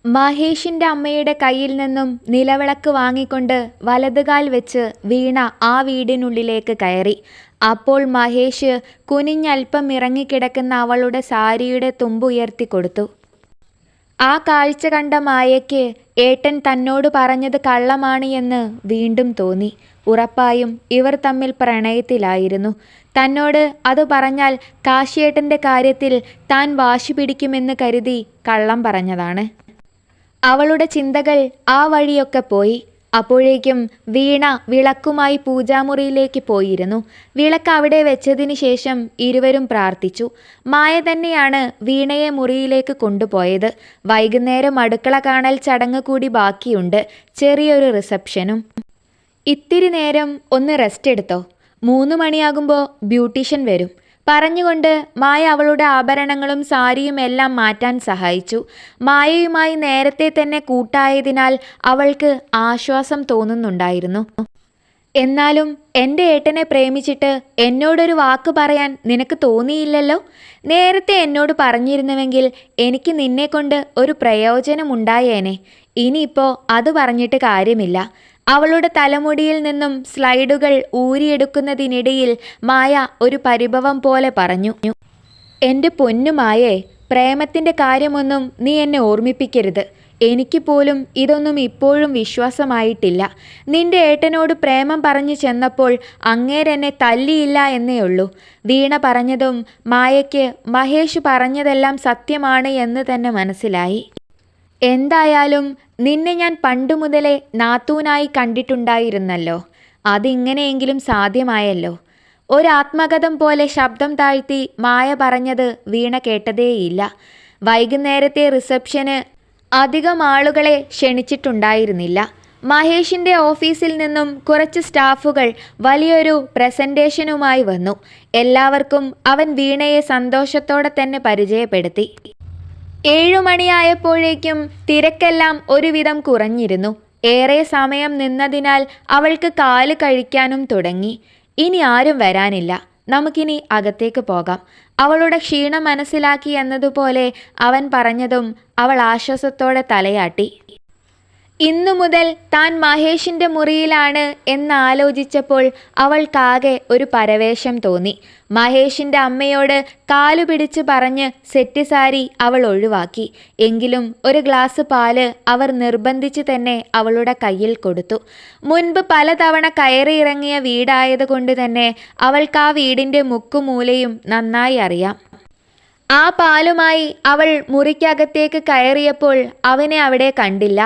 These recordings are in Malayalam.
മഹേഷിന്റെ അമ്മയുടെ കയ്യിൽ നിന്നും നിലവിളക്ക് വാങ്ങിക്കൊണ്ട് വലതുകാൽ വെച്ച് വീണ ആ വീടിനുള്ളിലേക്ക് കയറി. അപ്പോൾ മഹേഷ് കുനിഞ്ഞൽപ്പം ഇറങ്ങിക്കിടക്കുന്ന അവളുടെ സാരിയുടെ തുമ്പുയർത്തി കൊടുത്തു. ആ കാഴ്ച കണ്ട മായയ്ക്ക് ഏട്ടൻ തന്നോട് പറഞ്ഞത് കള്ളമാണ് എന്ന് വീണ്ടും തോന്നി. ഉറപ്പായും ഇവർ തമ്മിൽ പ്രണയത്തിലായിരുന്നു. തന്നോട് അത് പറഞ്ഞാൽ കാശിയേട്ടൻ്റെ കാര്യത്തിൽ താൻ വാശി പിടിക്കുമെന്ന് കരുതി കള്ളം പറഞ്ഞതാണ്. അവളുടെ ചിന്തകൾ ആ വഴിയൊക്കെ പോയി. അപ്പോഴേക്കും വീണ വിളക്കുമായി പൂജാമുറിയിലേക്ക് പോയിരുന്നു. വിളക്ക് അവിടെ വെച്ചതിന് ശേഷം ഇരുവരും പ്രാർത്ഥിച്ചു. മായ തന്നെയാണ് വീണയെ മുറിയിലേക്ക് കൊണ്ടുപോയത്. വൈകുന്നേരം അടുക്കള കാണൽ ചടങ്ങ് കൂടി ബാക്കിയുണ്ട്, ചെറിയൊരു റിസപ്ഷനും. ഇത്തിരി നേരം ഒന്ന് റെസ്റ്റ് എടുത്തോ, 3 മണിയാകുമ്പോൾ ബ്യൂട്ടീഷ്യൻ വരും പറഞ്ഞുകൊണ്ട് മായ അവളുടെ ആഭരണങ്ങളും സാരിയും എല്ലാം മാറ്റാൻ സഹായിച്ചു. മായയുമായി നേരത്തെ തന്നെ കൂട്ടായതിനാൽ അവൾക്ക് ആശ്വാസം തോന്നുന്നുണ്ടായിരുന്നു. എന്നാലും എൻ്റെ ഏട്ടനെ പ്രേമിച്ചിട്ട് എന്നോടൊരു വാക്ക് പറയാൻ നിനക്ക് തോന്നിയില്ലല്ലോ. നേരത്തെ എന്നോട് പറഞ്ഞിരുന്നുവെങ്കിൽ എനിക്ക് നിന്നെക്കൊണ്ട് ഒരു പ്രയോജനമുണ്ടായേനെ. ഇനിയിപ്പോൾ അത് പറഞ്ഞിട്ട് കാര്യമില്ല. അവളുടെ തലമുടിയിൽ നിന്നും സ്ലൈഡുകൾ ഊരിയെടുക്കുന്നതിനിടയിൽ മായ ഒരു പരിഭവം പോലെ പറഞ്ഞു. എൻ്റെ പൊന്നുമായേ, പ്രേമത്തിൻ്റെ കാര്യമൊന്നും നീ എന്നെ ഓർമ്മിപ്പിക്കരുത്. എനിക്ക് പോലും ഇതൊന്നും ഇപ്പോഴും വിശ്വാസമായിട്ടില്ല. നിന്റെ ഏട്ടനോട് പ്രേമം പറഞ്ഞു ചെന്നപ്പോൾ അങ്ങേരെന്നെ തല്ലിയില്ല എന്നേ ഉള്ളൂ. വീണ പറഞ്ഞതും മായയ്ക്ക് മഹേഷ് പറഞ്ഞതെല്ലാം സത്യമാണ് എന്ന് തന്നെ മനസ്സിലായി. എന്തായാലും നിന്നെ ഞാൻ പണ്ടു മുതലേ നാത്തൂനായി കണ്ടിട്ടുണ്ടായിരുന്നല്ലോ. അതിങ്ങനെയെങ്കിലും സാധ്യമായല്ലോ. ഒരാത്മകഥം പോലെ ശബ്ദം താഴ്ത്തി മായ പറഞ്ഞത് വീണ കേട്ടതേയില്ല. വൈകുന്നേരത്തെ റിസപ്ഷന് അധികം ആളുകളെ ക്ഷണിച്ചിട്ടുണ്ടായിരുന്നില്ല. മഹേഷിൻ്റെ ഓഫീസിൽ നിന്നും കുറച്ച് സ്റ്റാഫുകൾ വലിയൊരു പ്രസൻറ്റേഷനുമായി വന്നു. എല്ലാവർക്കും അവൻ വീണയെ സന്തോഷത്തോടെ തന്നെ പരിചയപ്പെടുത്തി. 7 മണിയായപ്പോഴേക്കും തിരക്കെല്ലാം ഒരുവിധം കുറഞ്ഞിരുന്നു. ഏറെ സമയം നിന്നതിനാൽ അവൾക്ക് കാല് കഴിക്കാനും തുടങ്ങി. ഇനി ആരും വരാനില്ല, നമുക്കിനി അകത്തേക്ക് പോകാം. അവളുടെ ക്ഷീണം മനസ്സിലാക്കി എന്നതുപോലെ അവൻ പറഞ്ഞതും അവൾ ആശ്വാസത്തോടെ തലയാട്ടി. ഇന്നു മുതൽ താൻ മഹേഷിൻ്റെ മുറിയിലാണ് എന്നാലോചിച്ചപ്പോൾ അവൾക്കാകെ ഒരു പരവേശം തോന്നി. മഹേഷിൻ്റെ അമ്മയോട് കാലുപിടിച്ച് പറഞ്ഞ് സെറ്റ് സാരി അവൾ ഒഴിവാക്കി. എങ്കിലും ഒരു ഗ്ലാസ് പാല് അവർ നിർബന്ധിച്ച് തന്നെ അവളുടെ കയ്യിൽ കൊടുത്തു. മുൻപ് പലതവണ കയറിയിറങ്ങിയ വീടായതുകൊണ്ട് തന്നെ അവൾക്ക് ആ വീടിൻ്റെ മുക്കുമൂലയും നന്നായി അറിയാം. ആ പാലുമായി അവൾ മുറിക്കകത്തേക്ക് കയറിയപ്പോൾ അവനെ അവിടെ കണ്ടില്ല.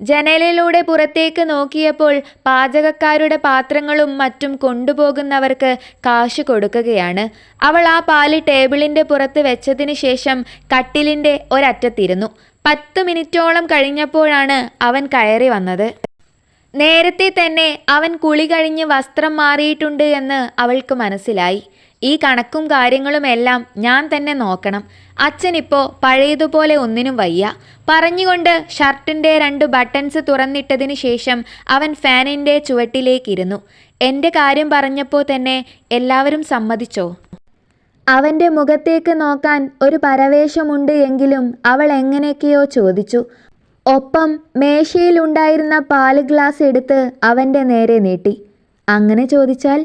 ജനലിലൂടെ പുറത്തേക്ക് നോക്കിയപ്പോൾ പാചകക്കാരുടെ പാത്രങ്ങളും മറ്റും കൊണ്ടുപോകുന്നവർക്ക് കാശ് കൊടുക്കുകയാണ്. അവൾ ആ പാല് ടേബിളിൻ്റെ പുറത്ത് വെച്ചതിന് ശേഷം കട്ടിലിൻ്റെ ഒരറ്റത്തിരുന്നു. 10 മിനിറ്റോളം കഴിഞ്ഞപ്പോഴാണ് അവൻ കയറി വന്നത്. നേരത്തെ തന്നെ അവൻ കുളി കഴിഞ്ഞ് വസ്ത്രം മാറിയിട്ടുണ്ട് എന്ന് അവൾക്ക് മനസ്സിലായി. ഈ കണക്കും കാര്യങ്ങളുമെല്ലാം ഞാൻ തന്നെ നോക്കണം. അച്ഛനിപ്പോൾ പഴയതുപോലെ ഒന്നിനും വയ്യ പറഞ്ഞുകൊണ്ട് ഷർട്ടിൻ്റെ 2 ബട്ടൺസ് തുറന്നിട്ടതിന് ശേഷം അവൻ ഫാനിൻ്റെ ചുവട്ടിലേക്കിരുന്നു. എൻ്റെ കാര്യം പറഞ്ഞപ്പോൾ തന്നെ എല്ലാവരും സമ്മതിച്ചോ? അവൻ്റെ മുഖത്തേക്ക് നോക്കാൻ ഒരു പരവേശമുണ്ട് എങ്കിലും അവൾ എങ്ങനെയൊക്കെയോ ചോദിച്ചു. ഒപ്പം മേശയിലുണ്ടായിരുന്ന പാല് ഗ്ലാസ് എടുത്ത് അവൻ്റെ നേരെ നീട്ടി. അങ്ങനെ ചോദിച്ചാൽ?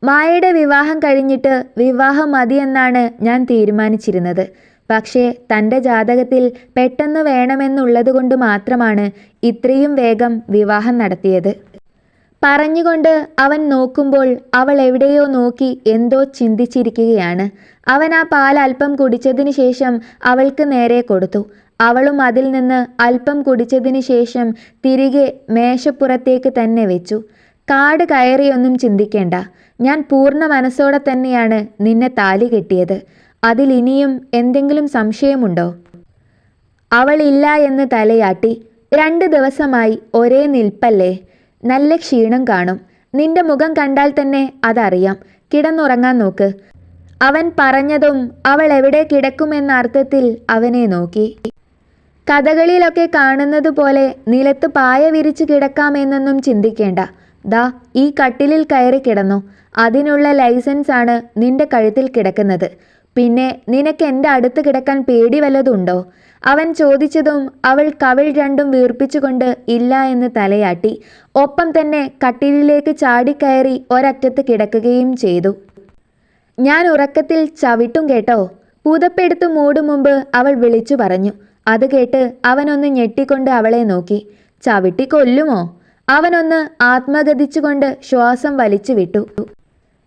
മായയുടെ വിവാഹം കഴിഞ്ഞിട്ട് വിവാഹം മതിയെന്നാണ് ഞാൻ തീരുമാനിച്ചിരുന്നത്. പക്ഷേ തൻ്റെ ജാതകത്തിൽ പെട്ടെന്ന് വേണമെന്നുള്ളതുകൊണ്ട് മാത്രമാണ് ഇത്രയും വേഗം വിവാഹം നടത്തിയത്. പറഞ്ഞുകൊണ്ട് അവൻ നോക്കുമ്പോൾ അവൾ എവിടെയോ നോക്കി എന്തോ ചിന്തിച്ചിരിക്കുകയാണ്. അവൻ ആ പാൽ അല്പം കുടിച്ചതിന് ശേഷം അവൾക്ക് നേരെ കൊടുത്തു. അവളും അതിൽ നിന്ന് അല്പം കുടിച്ചതിന് ശേഷം തിരികെ മേശപ്പുറത്തേക്ക് തന്നെ വെച്ചു. കാട് കയറിയൊന്നും ചിന്തിക്കേണ്ട. ഞാൻ പൂർണ്ണ മനസ്സോടെ തന്നെയാണ് നിന്നെ താലി കെട്ടിയത്. അതിൽ ഇനിയും എന്തെങ്കിലും സംശയമുണ്ടോ? അവൾ ഇല്ല എന്ന് തലയാട്ടി. 2 ദിവസമായി ഒരേ നിൽപ്പല്ലേ? നല്ല ക്ഷീണം കാണും. നിന്റെ മുഖം കണ്ടാൽ തന്നെ അതറിയാം. കിടന്നുറങ്ങാൻ നോക്ക്. അവൻ പറഞ്ഞതും അവൾ എവിടെ കിടക്കുമെന്ന അർത്ഥത്തിൽ അവനെ നോക്കി. കഥകളിലൊക്കെ കാണുന്നത് പോലെ നിലത്ത് പായ വിരിച്ച് കിടക്കാമെന്നൊന്നും ചിന്തിക്കേണ്ട. ദാ ഈ കട്ടിലിൽ കയറി കിടന്നു. അതിനുള്ള ലൈസൻസ് ആണ് നിന്റെ കഴുത്തിൽ കിടക്കുന്നത്. പിന്നെ നിനക്ക് എൻ്റെ അടുത്ത് കിടക്കാൻ പേടി വല്ലതുണ്ടോ? അവൻ ചോദിച്ചതും അവൾ കവിൾ രണ്ടും വീർപ്പിച്ചുകൊണ്ട് ഇല്ല എന്ന് തലയാട്ടി. ഒപ്പം തന്നെ കട്ടിലിലേക്ക് ചാടിക്കയറി ഒരറ്റത്ത് കിടക്കുകയും ചെയ്തു. ഞാൻ ഉറക്കത്തിൽ ചവിട്ടും കേട്ടോ, പുതപ്പെടുത്തു മൂടും മുമ്പ് അവൾ വിളിച്ചു പറഞ്ഞു. അത് കേട്ട് അവനൊന്ന് ഞെട്ടിക്കൊണ്ട് അവളെ നോക്കി. ചവിട്ടി കൊല്ലുമോ? അവനൊന്ന് ആത്മഗതിച്ചുകൊണ്ട് ശ്വാസം വലിച്ചു വിട്ടു.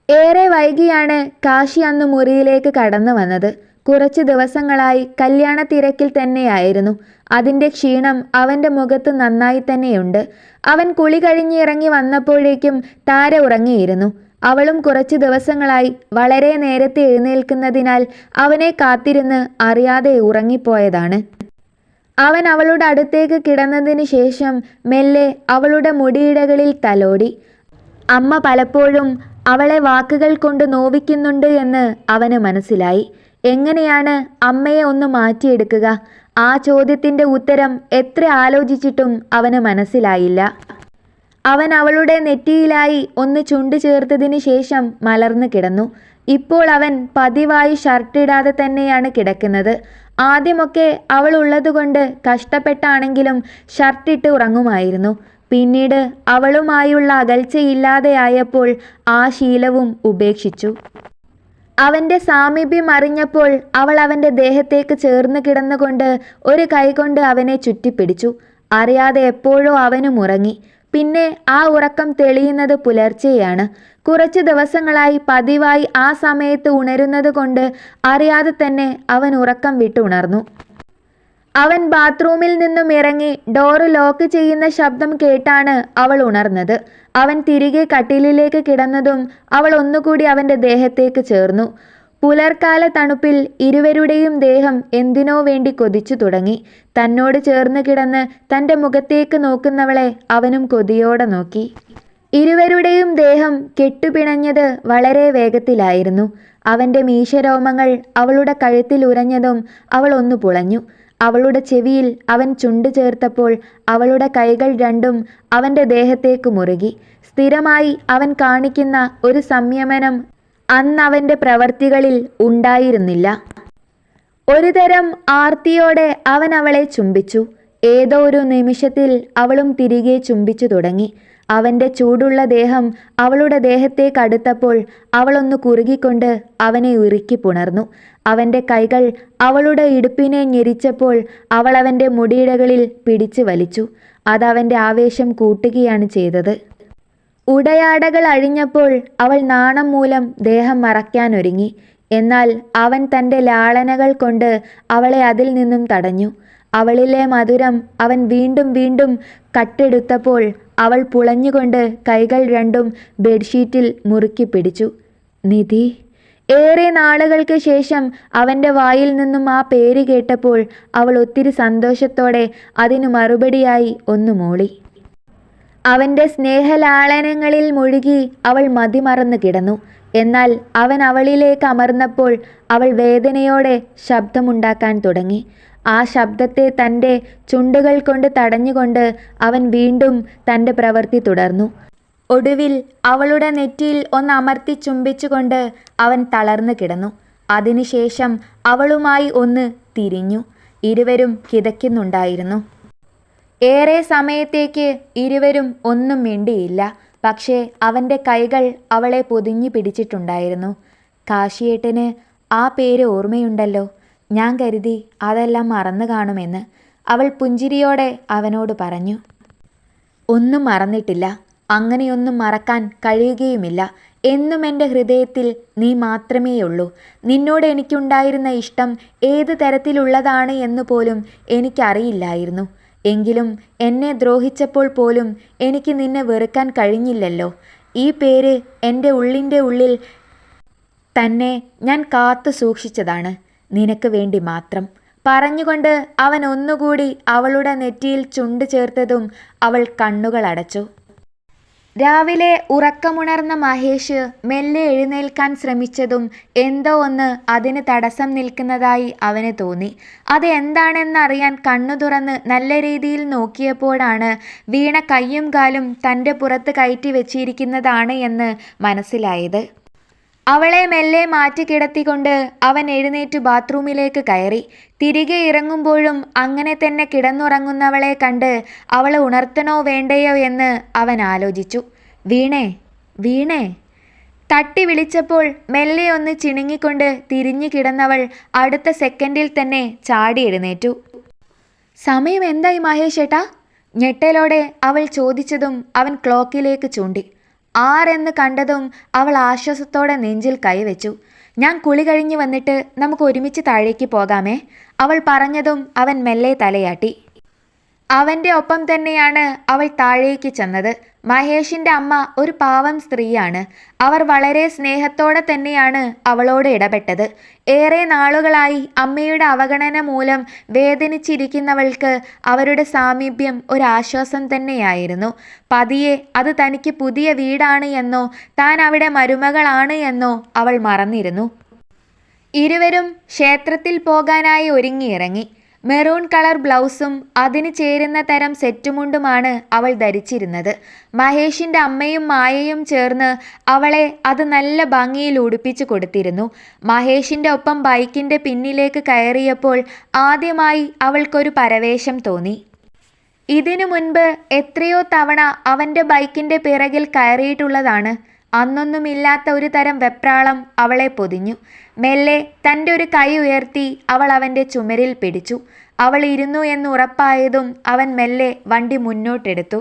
ഏറെ വൈകിയാണ് കാശി അന്ന് മുറിയിലേക്ക് കടന്നു വന്നത്. കുറച്ച് ദിവസങ്ങളായി കല്യാണ തിരക്കിൽ തന്നെയായിരുന്നു. അതിൻ്റെ ക്ഷീണം അവൻ്റെ മുഖത്ത് നന്നായി തന്നെയുണ്ട്. അവൻ കുളി കഴിഞ്ഞിറങ്ങി വന്നപ്പോഴേക്കും താര ഉറങ്ങിയിരുന്നു. അവളും കുറച്ച് ദിവസങ്ങളായി വളരെ നേരത്തെ എഴുന്നേൽക്കുന്നതിനാൽ അവനെ കാത്തിരുന്ന് അറിയാതെ ഉറങ്ങിപ്പോയതാണ്. അവൻ അവളുടെ അടുത്തേക്ക് കിടന്നതിന് ശേഷം മെല്ലെ അവളുടെ മുടിയിഴകളിൽ തലോടി. അമ്മ പലപ്പോഴും അവളെ വാക്കുകൾ കൊണ്ട് നോവിക്കുന്നുണ്ട് എന്ന് അവന് മനസ്സിലായി. എങ്ങനെയാണ് അമ്മയെ ഒന്ന് മാറ്റിയെടുക്കുക? ആ ചോദ്യത്തിൻ്റെ ഉത്തരം എത്ര ആലോചിച്ചിട്ടും അവന് മനസ്സിലായില്ല. അവൻ അവളുടെ നെറ്റിയിലായി ഒന്ന് ചുണ്ടു ചേർത്തതിന് ശേഷം മലർന്നു കിടന്നു. ഇപ്പോൾ അവൻ പതിവായി ഷർട്ടിടാതെ തന്നെയാണ് കിടക്കുന്നത്. ആദ്യമൊക്കെ അവൾ ഉള്ളതുകൊണ്ട് കഷ്ടപ്പെട്ടാണെങ്കിലും ഷർട്ടിട്ട് ഉറങ്ങുമായിരുന്നു. പിന്നീട് അവളുമായുള്ള അകൽച്ചയില്ലാതെയായപ്പോൾ ആ ശീലവും ഉപേക്ഷിച്ചു. അവൻ്റെ സാമീപ്യം അറിഞ്ഞപ്പോൾ അവൾ അവൻ്റെ ദേഹത്തേക്ക് ചേർന്ന് കിടന്നുകൊണ്ട് ഒരു കൈകൊണ്ട് അവനെ ചുറ്റിപ്പിടിച്ചു. അറിയാതെ എപ്പോഴോ അവനും ഉറങ്ങി. പിന്നെ ആ ഉറക്കം തെളിയുന്നത് പുലർച്ചെയാണ്. കുറച്ച് ദിവസങ്ങളായി പതിവായി ആ സമയത്ത് ഉണരുന്നത് കൊണ്ട് അറിയാതെ തന്നെ അവൻ ഉറക്കം വിട്ടുണർന്നു. അവൻ ബാത്റൂമിൽ നിന്നും ഇറങ്ങി ഡോറ് ലോക്ക് ചെയ്യുന്ന ശബ്ദം കേട്ടാണ് അവൾ ഉണർന്നത്. അവൻ തിരികെ കട്ടിലിലേക്ക് കിടന്നതും അവൾ ഒന്നുകൂടി അവൻ്റെ ദേഹത്തേക്ക് ചേർന്നു. പുലർക്കാല തണുപ്പിൽ ഇരുവരുടെയും ദേഹം എന്തിനോ വേണ്ടി കൊതിച്ചു തുടങ്ങി. തന്നോട് ചേർന്ന് കിടന്ന് തൻ്റെ മുഖത്തേക്ക് നോക്കുന്നവളെ അവനും കൊതിയോടെ നോക്കി. ഇരുവരുടെയും ദേഹം കെട്ടുപിണഞ്ഞത് വളരെ വേഗത്തിലായിരുന്നു. അവൻ്റെ മീശരോമങ്ങൾ അവളുടെ കഴുത്തിൽ ഉരഞ്ഞതും അവൾ ഒന്ന് പുളഞ്ഞു. അവളുടെ ചെവിയിൽ അവൻ ചുണ്ടു ചേർത്തപ്പോൾ അവളുടെ കൈകൾ രണ്ടും അവൻ്റെ ദേഹത്തേക്ക് മുറുകി. സ്ഥിരമായി അവൻ കാണിക്കുന്ന ഒരു സംയമനം അന്നവൻ്റെ പ്രവർത്തികളിൽ ഉണ്ടായിരുന്നില്ല. ഒരുതരം ആർത്തിയോടെ അവൻ അവളെ ചുംബിച്ചു. ഏതോ ഒരു നിമിഷത്തിൽ അവളും തിരികെ ചുംബിച്ചു തുടങ്ങി. അവൻ്റെ ചൂടുള്ള ദേഹം അവളുടെ ദേഹത്തേക്ക് അടുത്തപ്പോൾ അവളൊന്ന് കുറുകിക്കൊണ്ട് അവനെ ഉരുക്കി പുണർന്നു. അവൻ്റെ കൈകൾ അവളുടെ ഇടുപ്പിനെ ഞെരിച്ചപ്പോൾ അവൾ അവൻ്റെ മുടിയിഴകളിൽ പിടിച്ചു വലിച്ചു. അതവൻ്റെ ആവേശം കൂട്ടുകയാണ് ചെയ്തത്. ഉടയാടകൾ അഴിഞ്ഞപ്പോൾ അവൾ നാണം മൂലം ദേഹം മറയ്ക്കാനൊരുങ്ങി. എന്നാൽ അവൻ തൻ്റെ ലാളനകൾ കൊണ്ട് അവളെ അതിൽ നിന്നും തടഞ്ഞു. അവളിലെ മധുരം അവൻ വീണ്ടും വീണ്ടും കട്ടെടുത്തപ്പോൾ അവൾ പുളഞ്ഞുകൊണ്ട് കൈകൾ രണ്ടും ബെഡ്ഷീറ്റിൽ മുറുക്കി പിടിച്ചു. നിധി. ഏറെ നാളുകൾക്ക് ശേഷം അവൻ്റെ വായിൽ നിന്നും ആ പേര് കേട്ടപ്പോൾ അവൾ ഒത്തിരി സന്തോഷത്തോടെ അതിനു മറുപടിയായി ഒന്ന് മൂളി. അവൻ്റെ സ്നേഹലാളനങ്ങളിൽ മുഴുകി അവൾ മതിമറന്നു കിടന്നു. എന്നാൽ അവൻ അവളിലേക്ക് അമർന്നപ്പോൾ അവൾ വേദനയോടെ ശബ്ദമുണ്ടാക്കാൻ തുടങ്ങി. ആ ശബ്ദത്തെ തൻ്റെ ചുണ്ടുകൾ കൊണ്ട് തടഞ്ഞുകൊണ്ട് അവൻ വീണ്ടും തൻ്റെ പ്രവൃത്തി തുടർന്നു. ഒടുവിൽ അവളുടെ നെറ്റിയിൽ ഒന്ന് അമർത്തി ചുംബിച്ചുകൊണ്ട് അവൻ തളർന്നു കിടന്നു. അതിനുശേഷം അവളുമായി ഒന്ന് തിരിഞ്ഞു. ഇരുവരും കിതയ്ക്കുന്നുണ്ടായിരുന്നു. ഏറെ സമയത്തേക്ക് ഇരുവരും ഒന്നും മിണ്ടിയില്ല. പക്ഷേ അവൻ്റെ കൈകൾ അവളെ പൊതിഞ്ഞു പിടിച്ചിട്ടുണ്ടായിരുന്നു. കാശിയേട്ടന് ആ പേര് ഓർമ്മയുണ്ടല്ലോ. ഞാൻ കരുതി അതെല്ലാം മറന്നു കാണുമെന്ന് അവൾ പുഞ്ചിരിയോടെ അവനോട് പറഞ്ഞു. ഒന്നും മറന്നിട്ടില്ല. അങ്ങനെയൊന്നും മറക്കാൻ കഴിയുകയുമില്ല. എന്നും എൻ്റെ ഹൃദയത്തിൽ നീ മാത്രമേയുള്ളൂ. നിന്നോട് എനിക്കുണ്ടായിരുന്ന ഇഷ്ടം ഏത് തരത്തിലുള്ളതാണ് എന്ന് പോലും എനിക്കറിയില്ലായിരുന്നു. എങ്കിലും എന്നെ ദ്രോഹിച്ചപ്പോൾ പോലും എനിക്ക് നിന്നെ വെറുക്കാൻ കഴിഞ്ഞില്ലല്ലോ. ഈ പേര് എൻ്റെ ഉള്ളിൻ്റെ ഉള്ളിൽ തന്നെ ഞാൻ കാത്തു സൂക്ഷിച്ചതാണ്, നിനക്ക് വേണ്ടി മാത്രം. പറഞ്ഞുകൊണ്ട് അവൻ ഒന്നുകൂടി അവളുടെ നെറ്റിയിൽ ചുണ്ടു ചേർത്തതും അവൾ കണ്ണുകൾ അടച്ചു. രാവിലെ ഉറക്കമുണർന്ന മഹേഷ് മെല്ലെ എഴുന്നേൽക്കാൻ ശ്രമിച്ചതും എന്തോ ഒന്ന് അതിന് തടസ്സം നിൽക്കുന്നതായി അവന് തോന്നി. അത് എന്താണെന്നറിയാൻ കണ്ണു തുറന്ന് നല്ല രീതിയിൽ നോക്കിയപ്പോഴാണ് വീണ കയ്യും കാലും തൻ്റെ പുറത്ത് കയറ്റി വെച്ചിരിക്കുന്നതാണ് എന്ന് മനസ്സിലായത്. അവളെ മെല്ലെ മാറ്റി കിടത്തിക്കൊണ്ട് അവൻ എഴുന്നേറ്റ് ബാത്റൂമിലേക്ക് കയറി. തിരികെ ഇറങ്ങുമ്പോഴും അങ്ങനെ തന്നെ കിടന്നുറങ്ങുന്നവളെ കണ്ട് അവളെ ഉണർത്തണോ വേണ്ടയോ എന്ന് അവൻ ആലോചിച്ചു. വീണേ, വീണേ. തട്ടി വിളിച്ചപ്പോൾ മെല്ലെ ഒന്ന് ചിണുങ്ങിക്കൊണ്ട് തിരിഞ്ഞു കിടന്നവൾ അടുത്ത സെക്കൻഡിൽ തന്നെ ചാടി എഴുന്നേറ്റു. സമയം എന്തായി മഹേഷ് ഏട്ടാ? ഞെട്ടലോടെ അവൾ ചോദിച്ചതും അവൻ ക്ലോക്കിലേക്ക് ചൂണ്ടി. 6 എന്ന് കണ്ടതും അവൾ ആശ്വാസത്തോടെ നെഞ്ചിൽ കൈവച്ചു. ഞാൻ കുളി കഴിഞ്ഞ് വന്നിട്ട് നമുക്ക് ഒരുമിച്ച് താഴേക്ക് പോകാമേ? അവൾ പറഞ്ഞതും അവൻ മെല്ലെ തലയാട്ടി. അവൻ്റെ ഒപ്പം തന്നെയാണ് അവൾ താഴേക്ക് ചെന്നത്. മഹേഷിൻ്റെ അമ്മ ഒരു പാവം സ്ത്രീയാണ്. അവർ വളരെ സ്നേഹത്തോടെ തന്നെയാണ് അവളോട് ഇടപെട്ടത്. ഏറെ നാളുകളായി അമ്മയുടെ അവഗണന മൂലം വേദനിച്ചിരിക്കുന്നവൾക്ക് അവരുടെ സാമീപ്യം ഒരാശ്വാസം തന്നെയായിരുന്നു. പതിയെ അത് തനിക്ക് പുതിയ വീടാണ് എന്നോ താൻ അവിടെ മരുമകളാണ് എന്നോ അവൾ മറന്നിരുന്നു. ഇരുവരും ക്ഷേത്രത്തിൽ പോകാനായി ഒരുങ്ങിയിറങ്ങി. മെറൂൺ കളർ ബ്ലൗസും അതിന് ചേരുന്ന തരം സെറ്റുമുണ്ടുമാണ് അവൾ ധരിച്ചിരുന്നത്. മഹേഷിൻ്റെ അമ്മയും മായയും ചേർന്ന് അവളെ അത് നല്ല ഭംഗിയിൽ ഉടുപ്പിച്ചു കൊടുത്തിരുന്നു. മഹേഷിൻ്റെ ഒപ്പം ബൈക്കിൻ്റെ പിന്നിലേക്ക് കയറിയപ്പോൾ ആദ്യമായി അവൾക്കൊരു പരവേശം തോന്നി. ഇതിനു മുൻപ് എത്രയോ തവണ അവൻ്റെ ബൈക്കിൻ്റെ പിറകിൽ കയറിയിട്ടുള്ളതാണ്. അന്നൊന്നുമില്ലാത്ത ഒരു തരം വെപ്രാളം അവളെ പൊതിഞ്ഞു. മെല്ലെ തൻ്റെ ഒരു കൈ ഉയർത്തി അവൾ അവൻ്റെ ചുമരിൽ പിടിച്ചു. അവൾ ഇരുന്നു എന്ന് ഉറപ്പായതും അവൻ മെല്ലെ വണ്ടി മുന്നോട്ടെടുത്തു.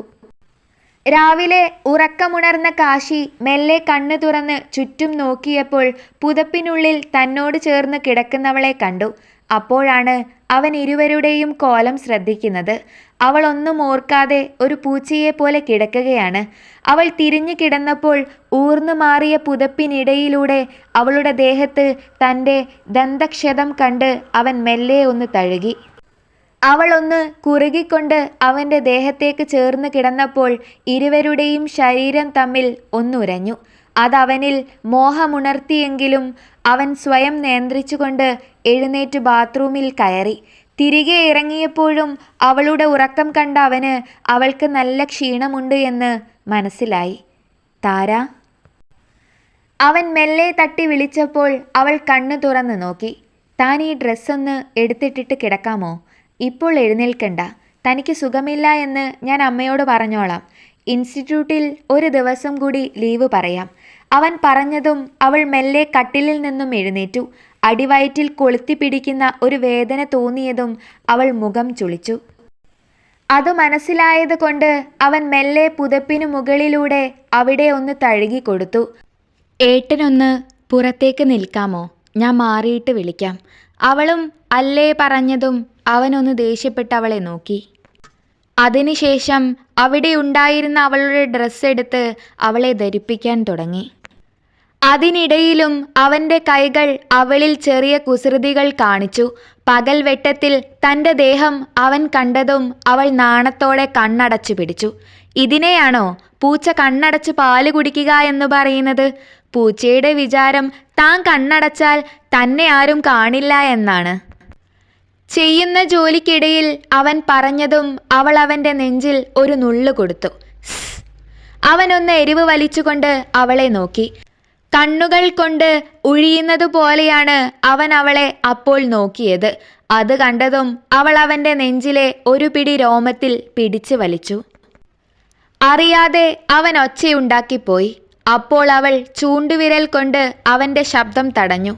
രാവിലെ ഉറക്കമുണർന്ന കാശി മെല്ലെ കണ്ണു തുറന്ന് ചുറ്റും നോക്കിയപ്പോൾ പുതപ്പിനുള്ളിൽ തന്നോട് ചേർന്ന് കിടക്കുന്നവളെ കണ്ടു. അപ്പോഴാണ് അവൻ ഇരുവരുടെയും കോലം ശ്രദ്ധിക്കുന്നത്. അവൾ ഒന്നും ഓർക്കാതെ ഒരു പൂച്ചയെപ്പോലെ കിടക്കുകയാണ്. അവൾ തിരിഞ്ഞു കിടന്നപ്പോൾ ഊർന്നു മാറിയ പുതപ്പിനിടയിലൂടെ അവളുടെ ദേഹത്ത് തൻ്റെ ദന്തക്ഷതം കണ്ട് അവൻ മെല്ലെ ഒന്ന് തഴുകി. അവൾ ഒന്ന് കുറുകിക്കൊണ്ട് അവൻ്റെ ദേഹത്തേക്ക് ചേർന്ന് കിടന്നപ്പോൾ ഇരുവരുടെയും ശരീരം തമ്മിൽ ഒന്നുരഞ്ഞു. അതവനിൽ മോഹമുണർത്തിയെങ്കിലും അവൻ സ്വയം നിയന്ത്രിച്ചുകൊണ്ട് എഴുന്നേറ്റ് ബാത്റൂമിൽ കയറി. തിരികെ ഇറങ്ങിയപ്പോഴും അവളുടെ ഉറക്കം കണ്ട അവന് അവൾക്ക് നല്ല ക്ഷീണമുണ്ട് എന്ന് മനസ്സിലായി. താര. അവൻ മെല്ലെ തട്ടി വിളിച്ചപ്പോൾ അവൾ കണ്ണു തുറന്ന് നോക്കി. താൻ ഈ ഡ്രസ്സൊന്ന് എടുത്തിട്ടിട്ട് കിടക്കാമോ? ഇപ്പോൾ എഴുന്നേൽക്കണ്ട. തനിക്ക് സുഖമില്ല എന്ന് ഞാൻ അമ്മയോട് പറഞ്ഞോളാം. ഇൻസ്റ്റിറ്റ്യൂട്ടിൽ ഒരു ദിവസം കൂടി ലീവ് പറയാം. അവൻ പറഞ്ഞതും അവൾ മെല്ലെ കട്ടിലിൽ നിന്നും എഴുന്നേറ്റു. അടിവയറ്റിൽ കൊളുത്തി പിടിക്കുന്ന ഒരു വേദന തോന്നിയതും അവൾ മുഖം ചുളിച്ചു. അത് മനസ്സിലായത് കൊണ്ട് അവൻ മെല്ലെ പുതപ്പിനു മുകളിലൂടെ അവിടെ ഒന്ന് തഴുകി കൊടുത്തു. ഏട്ടനൊന്ന് പുറത്തേക്ക് നിൽക്കാമോ? ഞാൻ മാറിയിട്ട് വിളിക്കാം. അവളും അല്ലേ പറഞ്ഞതും അവനൊന്ന് ദേഷ്യപ്പെട്ട് അവളെ നോക്കി. അതിനുശേഷം അവിടെ ഉണ്ടായിരുന്ന അവളുടെ ഡ്രസ്സ് എടുത്ത് അവളെ ധരിപ്പിക്കാൻ തുടങ്ങി. അതിനിടയിലും അവൻ്റെ കൈകൾ അവളിൽ ചെറിയ കുസൃതികൾ കാണിച്ചു. പകൽ വെട്ടത്തിൽ തൻ്റെ ദേഹം അവൻ കണ്ടതും അവൾ നാണത്തോടെ കണ്ണടച്ചു പിടിച്ചു. ഇതിനെയാണോ പൂച്ച കണ്ണടച്ച് പാല് കുടിക്കുക എന്ന് പറയുന്നത്? പൂച്ചയുടെ വിചാരം താൻ കണ്ണടച്ചാൽ തന്നെ ആരും കാണില്ല എന്നാണ്. ചെയ്യുന്ന ജോലിക്കിടയിൽ അവൻ പറഞ്ഞതും അവൾ അവൻ്റെ നെഞ്ചിൽ ഒരു നുള്ളു കൊടുത്തു. അവനൊന്ന് എരിവ് വലിച്ചുകൊണ്ട് അവളെ നോക്കി. കണ്ണുകൾ കൊണ്ട് ഉഴിയുന്നതുപോലെയാണ് അവൻ അവളെ അപ്പോൾ നോക്കിയത്. അത് കണ്ടതും അവൾ അവൻ്റെ നെഞ്ചിലെ ഒരു പിടി രോമത്തിൽ പിടിച്ചു വലിച്ചു. അറിയാതെ അവൻ ഒച്ചയുണ്ടാക്കിപ്പോയി. അപ്പോൾ അവൾ ചൂണ്ടുവിരൽ കൊണ്ട് അവൻ്റെ ശബ്ദം തടഞ്ഞു.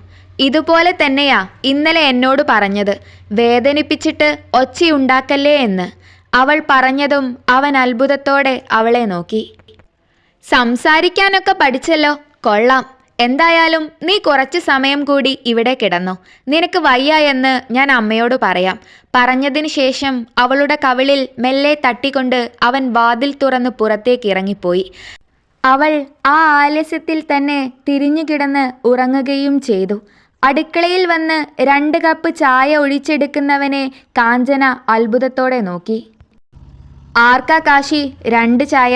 ഇതുപോലെ തന്നെയാ ഇന്നലെ എന്നോട് പറഞ്ഞത്, വേദനിപ്പിച്ചിട്ട് ഒച്ചയുണ്ടാക്കല്ലേ എന്ന്. അവൾ പറഞ്ഞതും അവൻ അത്ഭുതത്തോടെ അവളെ നോക്കി. സംസാരിക്കാനൊക്കെ പഠിച്ചല്ലോ, കൊള്ളാം. എന്തായാലും നീ കുറച്ച് സമയം കൂടി ഇവിടെ കിടന്നോ. നിനക്ക് വയ്യ എന്ന് ഞാൻ അമ്മയോട് പറയാം. പറഞ്ഞതിന് ശേഷം അവളുടെ കവിളിൽ മെല്ലെ തട്ടിക്കൊണ്ട് അവൻ വാതിൽ തുറന്ന് പുറത്തേക്ക് ഇറങ്ങിപ്പോയി. അവൾ ആ ആലസ്യത്തിൽ തന്നെ തിരിഞ്ഞു കിടന്ന് ഉറങ്ങുകയും ചെയ്തു. അടുക്കളയിൽ വന്ന് 2 കപ്പ് ചായ ഒഴിച്ചെടുക്കുന്നവനെ കാഞ്ചന അത്ഭുതത്തോടെ നോക്കി. ആർക്കാ കാശി 2 ചായ?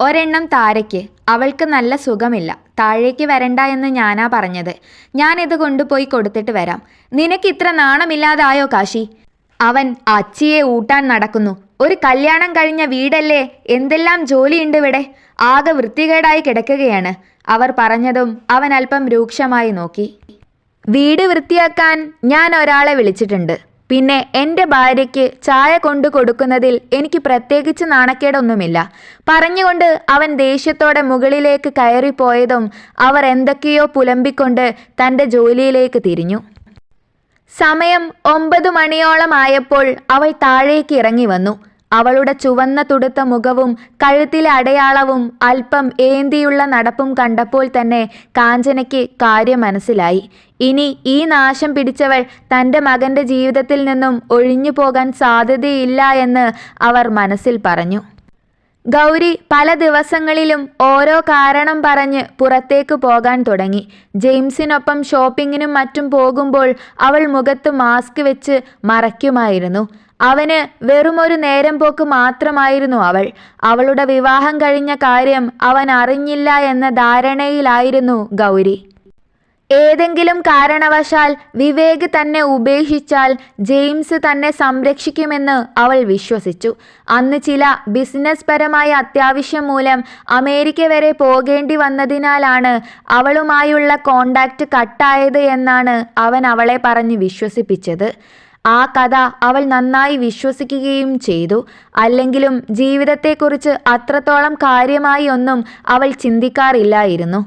ഒരെണ്ണം താരയ്ക്ക്. അവൾക്ക് നല്ല സുഖമില്ല. താഴേക്ക് വരണ്ട എന്ന് ഞാനാ പറഞ്ഞത്. ഞാനിത് കൊണ്ടുപോയി കൊടുത്തിട്ട് വരാം. നിനക്ക് ഇത്ര നാണമില്ലാതായോ കാശി? അവൻ അച്ചിയെ ഊട്ടാൻ നടക്കുന്നു. ഒരു കല്യാണം കഴിഞ്ഞ വീടല്ലേ, എന്തെല്ലാം ജോലിയുണ്ട് ഇവിടെ. ആകെ വൃത്തികേടായി കിടക്കുകയാണ്. അവർ പറഞ്ഞതും അവൻ അല്പം രൂക്ഷമായി നോക്കി. വീട് വൃത്തിയാക്കാൻ ഞാൻ ഒരാളെ വിളിച്ചിട്ടുണ്ട്. പിന്നെ എൻ്റെ ഭാര്യയ്ക്ക് ചായ കൊണ്ടു കൊടുക്കുന്നതിൽ എനിക്ക് പ്രത്യേകിച്ച് നാണക്കേടൊന്നുമില്ല. പറഞ്ഞുകൊണ്ട് അവൻ ദേഷ്യത്തോടെ മുകളിലേക്ക് കയറിപ്പോയതും അവർ എന്തൊക്കെയോ പുലമ്പിക്കൊണ്ട് തൻ്റെ ജോലിയിലേക്ക് തിരിഞ്ഞു. സമയം 9 മണിയോളം ആയപ്പോൾ അവൾ താഴേക്ക് ഇറങ്ങി വന്നു. അവളുടെ ചുവന്ന തുടുത്ത മുഖവും കഴുത്തിലെ അടയാളവും അല്പം ഏന്തിയുള്ള നടപ്പും കണ്ടപ്പോൾ തന്നെ കാഞ്ചനയ്ക്ക് കാര്യം മനസ്സിലായി. ഇനി ഈ നാശം പിടിച്ചവൾ തൻ്റെ മകൻ്റെ ജീവിതത്തിൽ നിന്നും ഒഴിഞ്ഞു പോകാൻ സാധ്യതയില്ല എന്ന് അവർ മനസ്സിൽ പറഞ്ഞു. ഗൗരി പല ദിവസങ്ങളിലും ഓരോ കാരണം പറഞ്ഞ് പുറത്തേക്ക് പോകാൻ തുടങ്ങി. ജെയിംസിനൊപ്പം ഷോപ്പിങ്ങിനും മറ്റും പോകുമ്പോൾ അവൾ മുഖത്ത് മാസ്ക് വെച്ച് മറയ്ക്കുമായിരുന്നു. അവന് വെറുമൊരു നേരം പോക്ക് മാത്രമായിരുന്നു അവൾ. അവളുടെ വിവാഹം കഴിഞ്ഞ കാര്യം അവൻ അറിഞ്ഞില്ല എന്ന ധാരണയിലായിരുന്നു ഗൗരി. ഏതെങ്കിലും കാരണവശാൽ വിവേക് തന്നെ ഉപേക്ഷിച്ചാൽ ജെയിംസ് തന്നെ സംരക്ഷിക്കുമെന്ന് അവൾ വിശ്വസിച്ചു. അന്ന് ചില ബിസിനസ് പരമായ അത്യാവശ്യം മൂലം അമേരിക്ക വരെ പോകേണ്ടി വന്നതിനാലാണ് അവളുമായുള്ള കോണ്ടാക്റ്റ് കട്ടായത് എന്നാണ് അവൻ അവളെ പറഞ്ഞ് വിശ്വസിപ്പിച്ചത്. ആ കഥ അവൾ നന്നായി വിശ്വസിക്കുകയും ചെയ്തു. അല്ലെങ്കിലും ജീവിതത്തെക്കുറിച്ച് അത്രത്തോളം കാര്യമായി ഒന്നും അവൾ ചിന്തിക്കാറില്ലായിരുന്നു.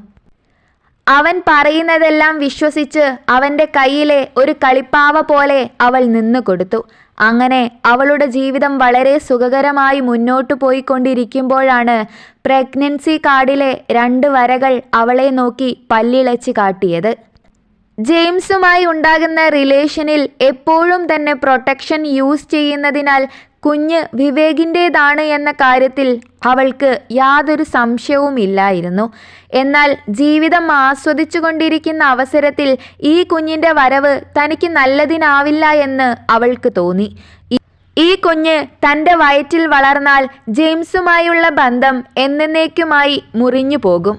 അവൻ പറയുന്നതെല്ലാം വിശ്വസിച്ച് അവൻ്റെ കയ്യിലെ ഒരു കളിപ്പാവ പോലെ അവൾ നിന്നു കൊടുത്തു. അങ്ങനെ അവളുടെ ജീവിതം വളരെ സുഖകരമായി മുന്നോട്ടു പോയിക്കൊണ്ടിരിക്കുമ്പോഴാണ് പ്രഗ്നൻസി കാർഡിലെ 2 വരകൾ അവളെ നോക്കി പല്ലിളച്ച് കാട്ടിയത്. ജെയിംസുമായി ഉണ്ടാകുന്ന റിലേഷനിൽ എപ്പോഴും തന്നെ പ്രൊട്ടക്ഷൻ യൂസ് ചെയ്യുന്നതിനാൽ കുഞ്ഞ് വിവേകിൻ്റേതാണ് എന്ന കാര്യത്തിൽ അവൾക്ക് യാതൊരു സംശയവും ഇല്ലായിരുന്നു. എന്നാൽ ജീവിതം ആസ്വദിച്ചു കൊണ്ടിരിക്കുന്ന അവസരത്തിൽ ഈ കുഞ്ഞിൻ്റെ വരവ് തനിക്ക് നല്ലതിനാവില്ല എന്ന് അവൾക്ക് തോന്നി. ഈ കുഞ്ഞ് തൻ്റെ വയറ്റിൽ വളർന്നാൽ ജെയിംസുമായുള്ള ബന്ധം എന്നേക്കുമായി മുറിഞ്ഞു പോകും.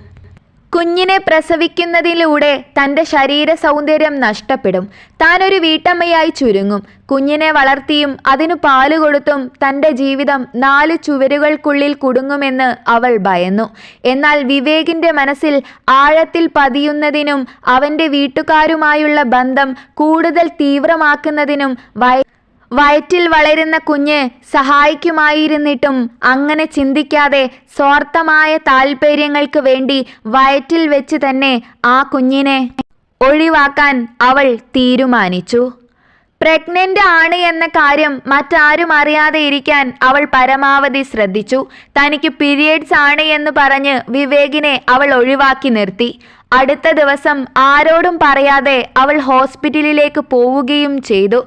കുഞ്ഞിനെ പ്രസവിക്കുന്നതിലൂടെ തൻ്റെ ശരീര സൗന്ദര്യം നഷ്ടപ്പെടും. താനൊരു വീട്ടമ്മയായി ചുരുങ്ങും. കുഞ്ഞിനെ വളർത്തിയും അതിനു പാല് കൊടുത്തും തൻ്റെ ജീവിതം 4 ചുവരുകൾക്കുള്ളിൽ കുടുങ്ങുമെന്ന് അവൾ ഭയന്നു. എന്നാൽ വിവേകിൻ്റെ മനസ്സിൽ ആഴത്തിൽ പതിയുന്നതിനും അവൻ്റെ വീട്ടുകാരുമായുള്ള ബന്ധം കൂടുതൽ തീവ്രമാക്കുന്നതിനും വയറ്റിൽ വളരുന്ന കുഞ്ഞ് സഹായിക്കുമായിരുന്നിട്ടും അങ്ങനെ ചിന്തിക്കാതെ സ്വാർത്ഥമായ താല്പര്യങ്ങൾക്ക് വേണ്ടി വയറ്റിൽ വെച്ച് തന്നെ ആ കുഞ്ഞിനെ ഒഴിവാക്കാൻ അവൾ തീരുമാനിച്ചു. പ്രഗ്നൻ്റ് ആണ് എന്ന കാര്യം മറ്റാരും അറിയാതെ ഇരിക്കാൻ അവൾ പരമാവധി ശ്രദ്ധിച്ചു. തനിക്ക് പീരിയഡ്സ് ആണ് എന്ന് പറഞ്ഞ് വിവേകിനെ അവൾ ഒഴിവാക്കി നിർത്തി. അടുത്ത ദിവസം ആരോടും പറയാതെ അവൾ ഹോസ്പിറ്റലിലേക്ക് പോവുകയും ചെയ്തു.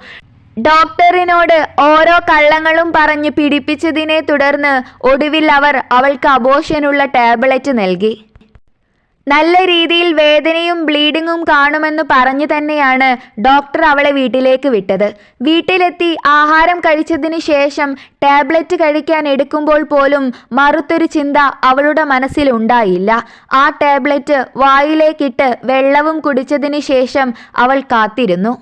ഡോക്ടറിനോട് ഓരോ കള്ളങ്ങളും പറഞ്ഞ് പിടിപ്പിച്ചതിനെ തുടർന്ന് ഒടുവിൽ അവർ അവൾക്ക് അബോർഷനുള്ള ടാബ്ലറ്റ് നൽകി. നല്ല രീതിയിൽ വേദനയും ബ്ലീഡിങ്ങും കാണുമെന്ന് പറഞ്ഞു തന്നെയാണ് ഡോക്ടർ അവളെ വീട്ടിലേക്ക് വിട്ടത്. വീട്ടിലെത്തി ആഹാരം കഴിച്ചതിന് ശേഷം ടാബ്ലറ്റ് കഴിക്കാൻ എടുക്കുമ്പോൾ പോലും മറുത്തൊരു ചിന്ത അവളുടെ മനസ്സിലുണ്ടായില്ല. ആ ടാബ്ലറ്റ് വായിലേക്കിട്ട് വെള്ളവും കുടിച്ചതിന് ശേഷം അവൾ കാത്തിരുന്നു.